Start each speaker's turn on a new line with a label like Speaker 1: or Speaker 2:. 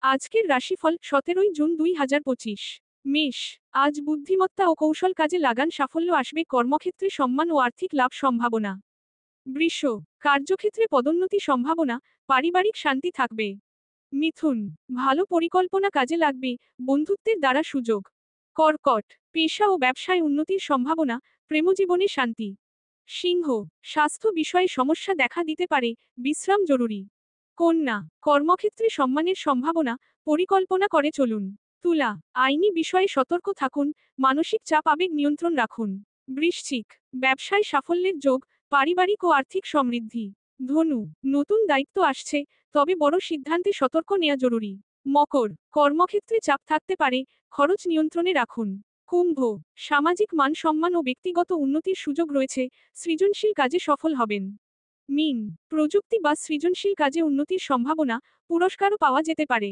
Speaker 1: আজকের রাশিফল 17 জুন 2025। মেষ। আজ বুদ্ধিমত্তা ও কৌশল কাজে লাগান, সাফল্য আসবে, কর্মক্ষেত্রে সম্মান ও আর্থিক লাভ সম্ভাবনা। বৃষ। কার্যক্ষেত্রে পদোন্নতি সম্ভাবনা, পারিবারিক শান্তি থাকবে। মিথুন। ভালো পরিকল্পনা কাজে লাগবে, বন্ধুত্বের দ্বারা সুযোগ। কর্কট। পেশা ও ব্যবসায় উন্নতির সম্ভাবনা, প্রেমজীবনে শান্তি। সিংহ। স্বাস্থ্য বিষয়ে সমস্যা দেখা দিতে পারে, বিশ্রাম জরুরি। কন্যা। কর্মক্ষেত্রে সম্মানের সম্ভাবনা, পরিকল্পনা করে চলুন। তুলা। আইনি বিষয়ে সতর্ক থাকুন, মানসিক চাপ আবেগ নিয়ন্ত্রণ রাখুন। বৃশ্চিক। ব্যবসায় সাফল্যের যোগ, পারিবারিক ও আর্থিক সমৃদ্ধি। ধনু। নতুন দায়িত্ব আসছে, তবে বড় সিদ্ধান্তে সতর্ক নেওয়া জরুরি। মকর। কর্মক্ষেত্রে চাপ থাকতে পারে, খরচ নিয়ন্ত্রণে রাখুন। কুম্ভ। সামাজিক মান সম্মান ও ব্যক্তিগত উন্নতির সুযোগ রয়েছে, সৃজনশীল কাজে সফল হবেন। মীন। প্রযুক্তি বা সৃজনশীল কাজে উন্নতির সম্ভাবনা, পুরস্কারও পাওয়া যেতে পারে।